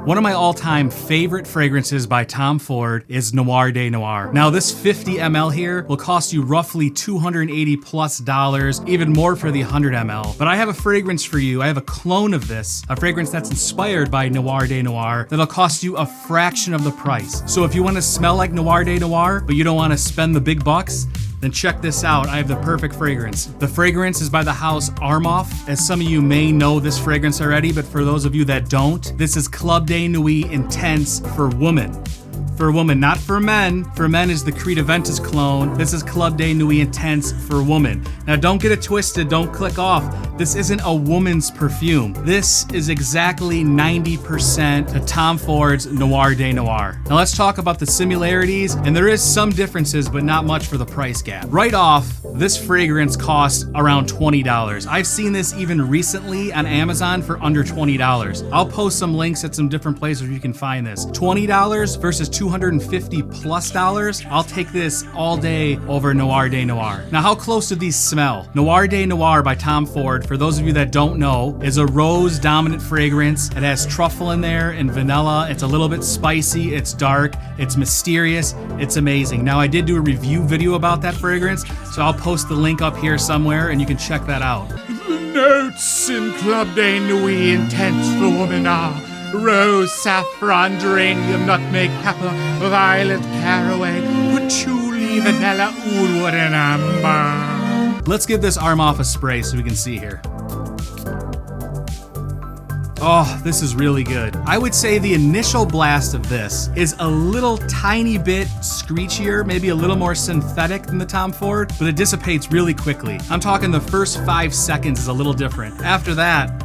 One of my all-time favorite fragrances by Tom Ford is Noir de Noir. Now this 50 ml here will cost you roughly $280+, even more for the 100 ml. But I have a fragrance for you. I have a clone of this, a fragrance that's inspired by Noir de Noir that'll cost you a fraction of the price. So if you want to smell like Noir de Noir, but you don't want to spend the big bucks, then check this out. I have the perfect fragrance. The fragrance is by the house Armoff. As some of you may know this fragrance already, but for those of you that don't, this is Club de Nuit Intense for women. For women, not for men. For men is the Creed Aventus clone. This is Club de Nuit Intense for women. Now don't get it twisted, don't click off. This isn't a woman's perfume. This is exactly 90% to Tom Ford's Noir de Noir. Now let's talk about the similarities, and there is some differences, but not much for the price gap. Right off, this fragrance costs around $20. I've seen this even recently on Amazon for under $20. I'll post some links at some different places where you can find this. $20 versus $250+. I'll take this all day over Noir de Noir. Now, how close do these smell? Noir de Noir by Tom Ford, for those of you that don't know, is a rose dominant fragrance. It has truffle in there and vanilla. It's a little bit spicy, it's dark, it's mysterious, it's amazing. Now, I did do a review video about that fragrance, so I'll post the link up here somewhere and you can check that out. The notes in Club de Nuit Intense for women are rose, saffron, geranium, nutmeg, pepper, violet, caraway, patchouli, vanilla, oud and amber. Let's give this Armoff a spray so we can see here. Oh, this is really good. I would say the initial blast of this is a little tiny bit screechier, maybe a little more synthetic than the Tom Ford, but it dissipates really quickly. I'm talking the first 5 seconds is a little different. After that,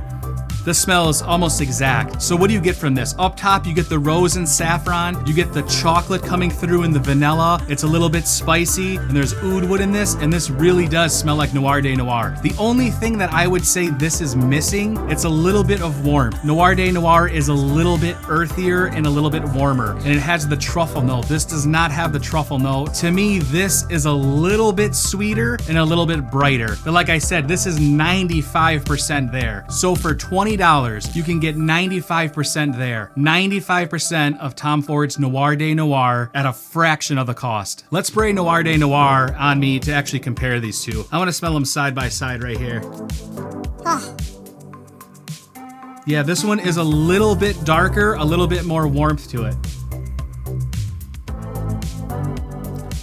the smell is almost exact. So what do you get from this? Up top, you get the rose and saffron. You get the chocolate coming through in the vanilla. It's a little bit spicy, and there's oud wood in this, and this really does smell like Noir de Noir. The only thing that I would say this is missing, it's a little bit of warmth. Noir de Noir is a little bit earthier and a little bit warmer, and it has the truffle note. This does not have the truffle note. To me, this is a little bit sweeter and a little bit brighter. But like I said, this is 95% there. So for $20, you can get 95% there. 95% of Tom Ford's Noir de Noir at a fraction of the cost. Let's spray Noir de Noir on me to actually compare these two. I want to smell them side by side right here. Yeah, this one is a little bit darker, a little bit more warmth to it.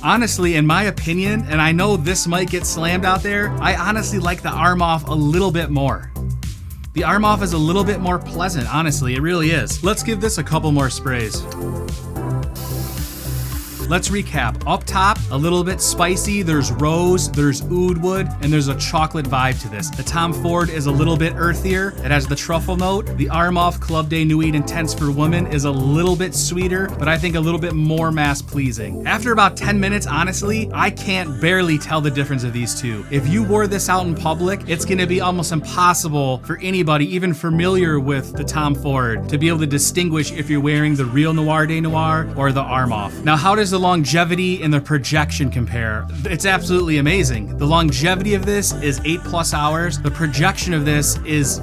Honestly, in my opinion, and I know this might get slammed out there, I honestly like the Armoff a little bit more. The Armoff is a little bit more pleasant, honestly, it really is. Let's give this a couple more sprays. Let's recap. Up top, a little bit spicy. There's rose, there's oud wood, and there's a chocolate vibe to this. The Tom Ford is a little bit earthier. It has the truffle note. The Armoff Club de Nuit Intense for women is a little bit sweeter, but I think a little bit more mass pleasing. After about 10 minutes, honestly, I can't barely tell the difference of these two. If you wore this out in public, it's gonna be almost impossible for anybody, even familiar with the Tom Ford, to be able to distinguish if you're wearing the real Noir de Noir or the Armoff. Now, how does the longevity and the projection compare? It's absolutely amazing. The longevity of this is 8+ hours. The projection of this is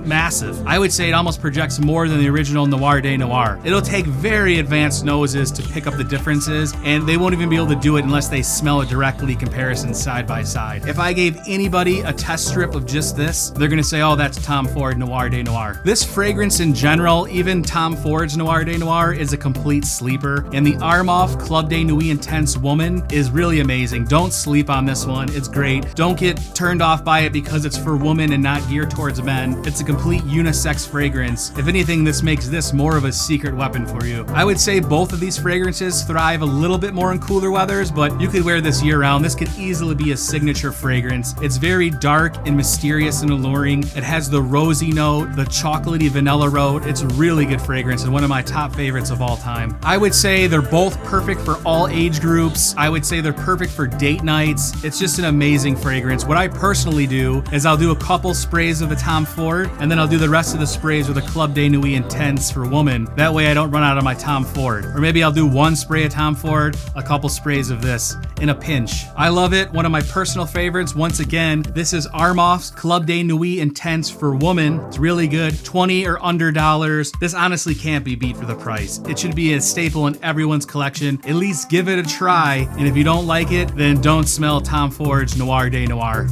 massive. I would say it almost projects more than the original Noir de Noir. It'll take very advanced noses to pick up the differences, and they won't even be able to do it unless they smell it directly, comparison side by side. If I gave anybody a test strip of just this, they're gonna say, oh, that's Tom Ford Noir de Noir. This fragrance in general, even Tom Ford's Noir de Noir, is a complete sleeper, and the Armoff Club de Nuit Intense Woman is really amazing. Don't sleep on this one, it's great. Don't get turned off by it because it's for women and not geared towards men. It's a complete unisex fragrance. If anything, this makes this more of a secret weapon for you. I would say both of these fragrances thrive a little bit more in cooler weathers, but you could wear this year round. This could easily be a signature fragrance. It's very dark and mysterious and alluring. It has the rosy note, the chocolatey vanilla note. It's a really good fragrance and one of my top favorites of all time. I would say they're both perfect for all age groups. I would say they're perfect for date nights. It's just an amazing fragrance. What I personally do is I'll do a couple sprays of the Tom Ford and then I'll do the rest of the sprays with a Club de Nuit Intense for woman. That way I don't run out of my Tom Ford. Or maybe I'll do one spray of Tom Ford, a couple sprays of this in a pinch. I love it. One of my personal favorites. Once again, this is Armoff's Club de Nuit Intense for woman. It's really good. $20 or under dollars. This honestly can't be beat for the price. It should be a staple in everyone's collection. At least give it a try. And if you don't like it, then don't smell Tom Ford's Noir de Noir.